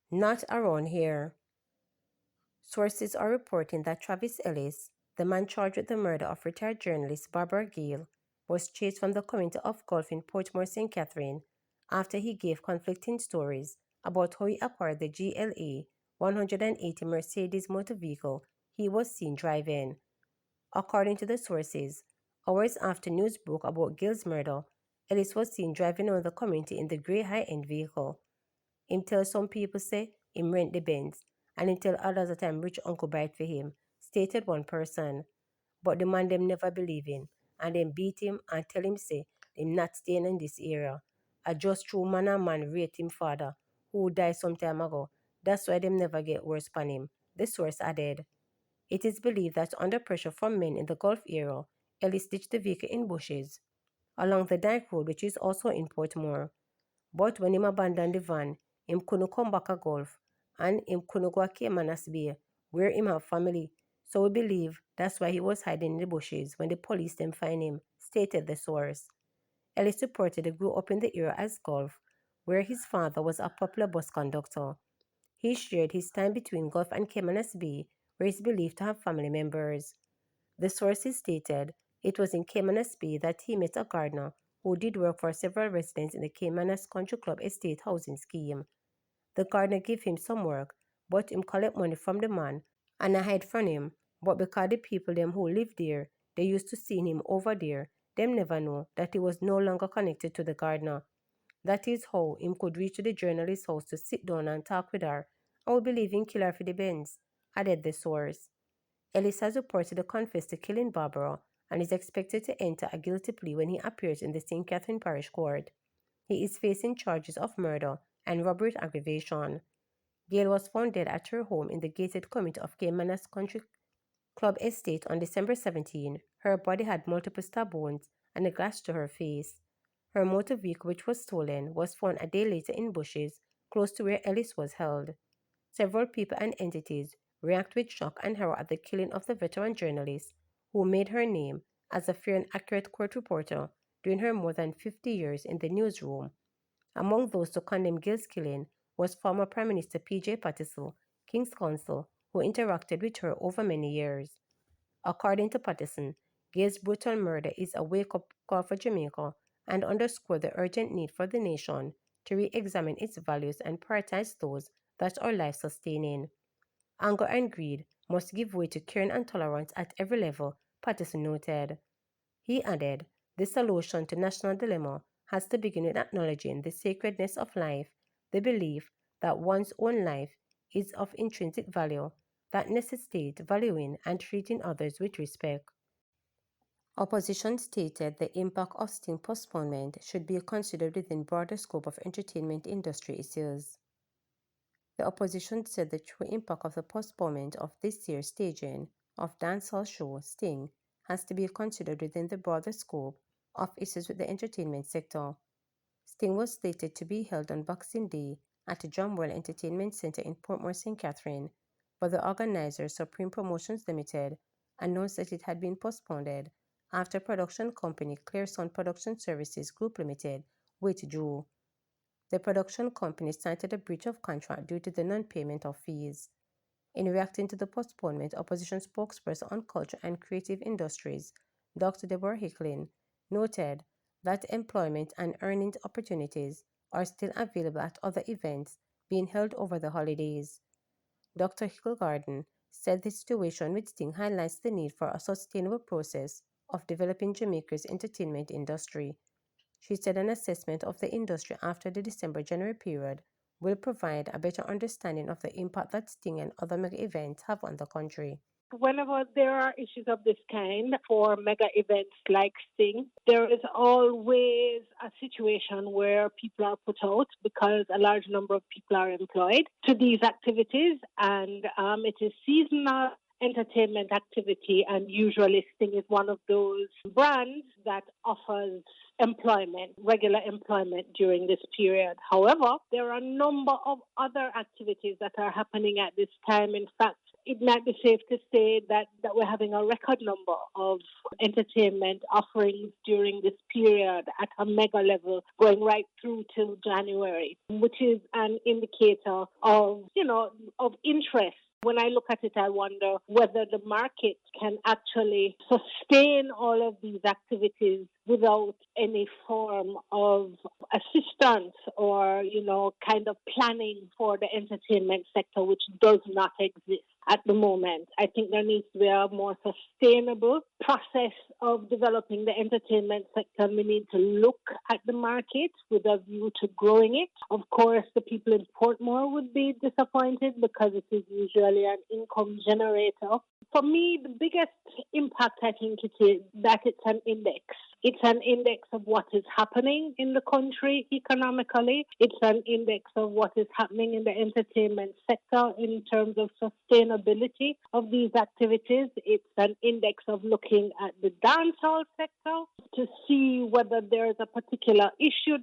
Not around here. Sources are reporting that Travis Ellis, the man charged with the murder of retired journalist Barbara Gil, was chased from the community of Gulf in Portmore St. Catherine after he gave conflicting stories about how he acquired the GLA 180 Mercedes motor vehicle he was seen driving. According to the sources, hours after news broke about Gil's murder, Ellis was seen driving around the community in the grey high-end vehicle. Him tell some people say him rent the Benz, and him tell others that I'm rich uncle buy it for him, stated one person. But the man them never believe him, and them beat him and tell him say him not staying in this area. A just true man and man rate him father, who died some time ago. That's why them never get worse upon him, the source added. It is believed that under pressure from men in the Gulf area, Ellis ditched the vehicle in bushes along the Dyke Road, which is also in Portmore. But when him abandoned the van, him couldn't come back a Gulf, and him couldn't go a Caymanas Bay, where him have family. So we believe that's why he was hiding in the bushes when the police them find him, stated the source. Ellis reportedly grew up in the area as Gulf, where his father was a popular bus conductor. He shared his time between Gulf and Caymanas Bay, where he is believed to have family members. The sources stated it was in Caymanas Bay that he met a gardener who did work for several residents in the Caymanas Country Club estate housing scheme. The gardener gave him some work, but him collect money from the man and I hide from him. But because the people them who live there, they used to see him over there, them never know that he was no longer connected to the gardener. That is how him could reach to the journalist's house to sit down and talk with her, and would believe in kill her for the Benz, added the source. Ellis has reportedly confessed to killing Barbara and is expected to enter a guilty plea when he appears in the St. Catherine Parish Court. He is facing charges of murder and robbery with aggravation. Gail was found dead at her home in the gated community of Caymanas Country Club Estate on December 17. Her body had multiple stab wounds and a gash to her face. Her motor vehicle, which was stolen, was found a day later in bushes close to where Ellis was held. Several people and entities react with shock and horror at the killing of the veteran journalist who made her name as a fair and accurate court reporter during her more than 50 years in the newsroom. Among those to condemn Gil's killing was former Prime Minister P.J. Patterson, King's Counsel, who interacted with her over many years. According to Patterson, Gil's brutal murder is a wake-up call for Jamaica and underscored the urgent need for the nation to re-examine its values and prioritize those that are life-sustaining. Anger and greed must give way to care and tolerance at every level, Patterson noted. He added, the solution to national dilemma has to begin with acknowledging the sacredness of life, the belief that one's own life is of intrinsic value that necessitates valuing and treating others with respect. Opposition stated the impact of Sting postponement should be considered within broader scope of entertainment industry issues. The opposition said the true impact of the postponement of this year's staging of dancehall show Sting has to be considered within the broader scope of issues with the entertainment sector. Sting was slated to be held on Boxing Day at the Drumwell Entertainment Center in Portmore St. Catherine, but the organizer, Supreme Promotions Limited, announced that it had been postponed after production company Clearsound Production Services Group Limited withdrew. The production company cited a breach of contract due to the non-payment of fees. In reacting to the postponement, opposition spokesperson on culture and creative industries, Dr. Deborah Hicklin, noted that employment and earning opportunities are still available at other events being held over the holidays. Dr. Hickelgarden said the situation with Sting highlights the need for a sustainable process of developing Jamaica's entertainment industry. She said an assessment of the industry after the December-January period will provide a better understanding of the impact that Sting and other mega events have on the country. Whenever there are issues of this kind for mega events like Sting, there is always a situation where people are put out because a large number of people are employed to these activities, and it is seasonal entertainment activity, and usually Sting is one of those brands that offers employment, regular employment during this period. However, there are a number of other activities that are happening at this time. In fact, it might be safe to say that we're having a record number of entertainment offerings during this period at a mega level, going right through till January, which is an indicator of, of interest. When I look at it, I wonder whether the market can actually sustain all of these activities without any form of assistance or, kind of planning for the entertainment sector, which does not exist at the moment. I think there needs to be a more sustainable process of developing the entertainment sector. And we need to look at the market with a view to growing it. Of course, the people in Portmore would be disappointed because it is usually an income generator. For me, the biggest impact, I think, it is that it's an index. It's an index of what is happening in the country economically. It's an index of what is happening in the entertainment sector in terms of sustainability of these activities. It's an index of looking at the dancehall sector to see whether there is a particular issue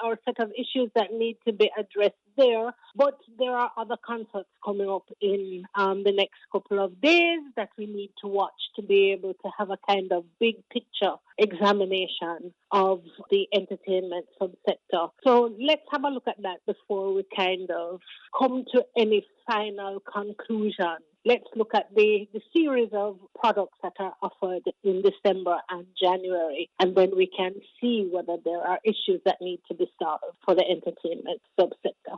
or set of issues that need to be addressed there. But there are other concerts coming up in the next couple of days that we need to watch to be able to have a kind of big picture examination of the entertainment subsector. So let's have a look at that before we kind of come to any final conclusion. Let's look at the series of products that are offered in December and January, and then we can see whether there are issues that need to be solved for the entertainment subsector.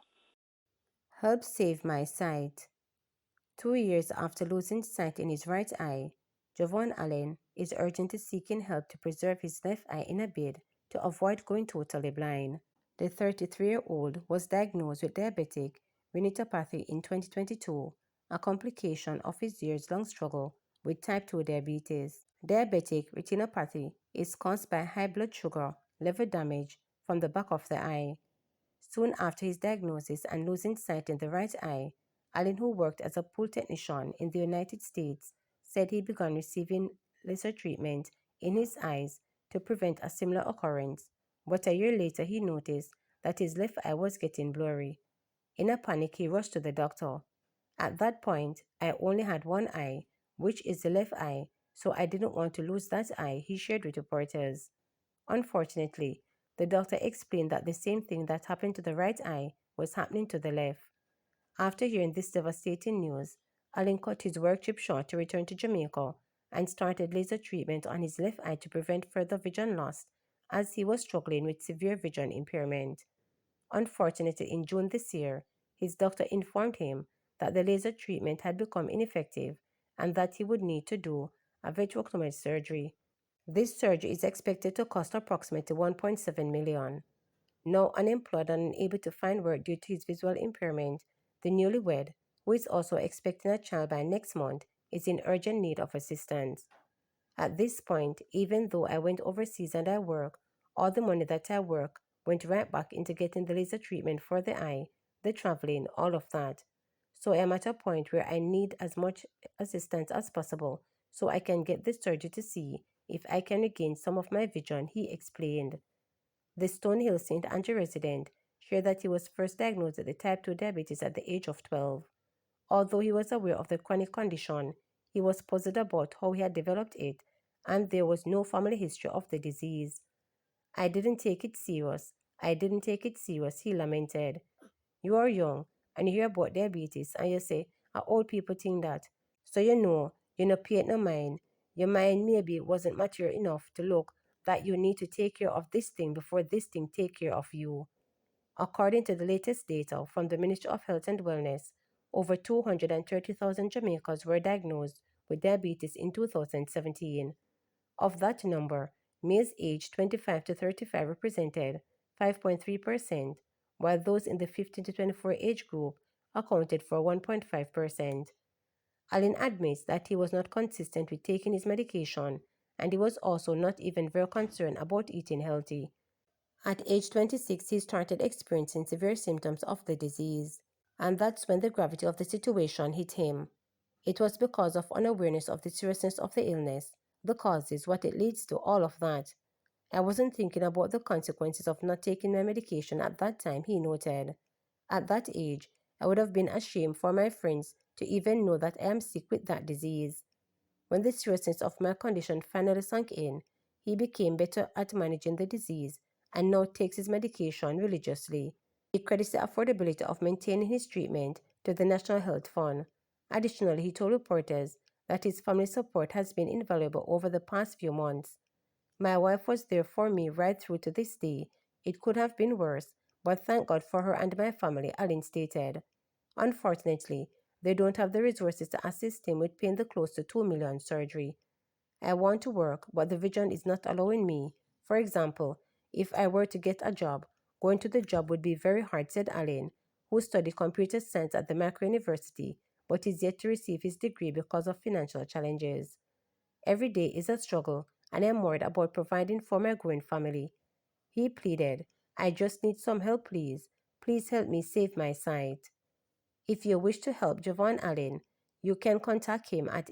Help save my sight. 2 years after losing sight in his right eye, Javon Allen is urgently seeking help to preserve his left eye in a bid to avoid going totally blind. The 33-year-old was diagnosed with diabetic retinopathy in 2022, a complication of his years-long struggle with type 2 diabetes. Diabetic retinopathy is caused by high blood sugar level damage from the back of the eye. Soon after his diagnosis and losing sight in the right eye, Allen, who worked as a pool technician in the United States, said he began receiving laser treatment in his eyes to prevent a similar occurrence, but a year later he noticed that his left eye was getting blurry. In a panic, he rushed to the doctor. At that point, I only had one eye, which is the left eye, so I didn't want to lose that eye, he shared with reporters. Unfortunately, the doctor explained that the same thing that happened to the right eye was happening to the left. After hearing this devastating news, Allen cut his work trip short to return to Jamaica and started laser treatment on his left eye to prevent further vision loss as he was struggling with severe vision impairment. Unfortunately, in June this year, his doctor informed him that the laser treatment had become ineffective and that he would need to do a vitrectomy surgery. This surgery is expected to cost approximately $1.7 million. Now unemployed and unable to find work due to his visual impairment, the newlywed, who is also expecting a child by next month, is in urgent need of assistance. At this point, even though I went overseas and I work, all the money that I work went right back into getting the laser treatment for the eye, the traveling, all of that. So I am at a point where I need as much assistance as possible so I can get this surgery to see if I can regain some of my vision, he explained. The Stonehill St. Andrew resident shared that he was first diagnosed with the type 2 diabetes at the age of 12. Although he was aware of the chronic condition, he was puzzled about how he had developed it, and there was no family history of the disease. I didn't take it serious. I didn't take it serious, he lamented. You are young, and you hear about diabetes, and you say, old people think that. So you know, pay it no mind. Your mind maybe wasn't mature enough to look that you need to take care of this thing before this thing take care of you. According to the latest data from the Ministry of Health and Wellness, over 230,000 Jamaicans were diagnosed with diabetes in 2017. Of that number, males aged 25 to 35 represented 5.3%, while those in the 15 to 24 age group accounted for 1.5%. Allen admits that he was not consistent with taking his medication, and he was also not even very concerned about eating healthy. At age 26, he started experiencing severe symptoms of the disease, and that's when the gravity of the situation hit him. It was because of unawareness of the seriousness of the illness, the causes, what it leads to, all of that. I wasn't thinking about the consequences of not taking my medication at that time, he noted. At that age, I would have been ashamed for my friends to even know that I am sick with that disease. When the seriousness of my condition finally sank in, he became better at managing the disease and now takes his medication religiously. He credits the affordability of maintaining his treatment to the National Health Fund. Additionally, he told reporters that his family support has been invaluable over the past few months. My wife was there for me right through to this day. It could have been worse, but thank God for her and my family, Allen stated. Unfortunately, they don't have the resources to assist him with paying the close to $2 million surgery. I want to work, but the vision is not allowing me. For example, if I were to get a job, going to the job would be very hard, said Allen, who studied computer science at the Macquarie University, but is yet to receive his degree because of financial challenges. Every day is a struggle, and I am worried about providing for my growing family. He pleaded, I just need some help, please. Please help me save my sight. If you wish to help Javon Allen, you can contact him at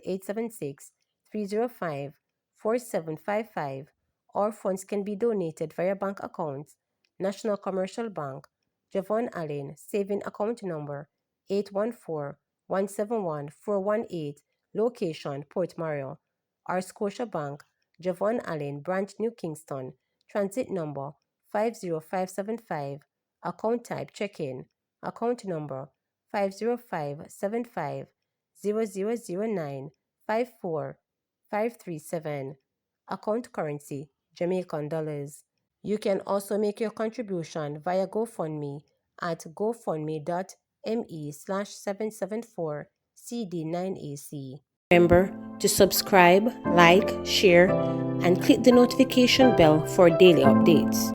876-305-4755, or funds can be donated via bank accounts: National Commercial Bank, Javon Allen, saving account number 814-171-418, location Port Mario, or Scotiabank, Javon Allen, branch New Kingston, transit number 50575, account type check-in, account number 50575000954 account currency Jamaican dollars. You can also make your contribution via GoFundMe at gofundme.me/774cd9ac. Remember to subscribe, like, share, and click the notification bell for daily updates.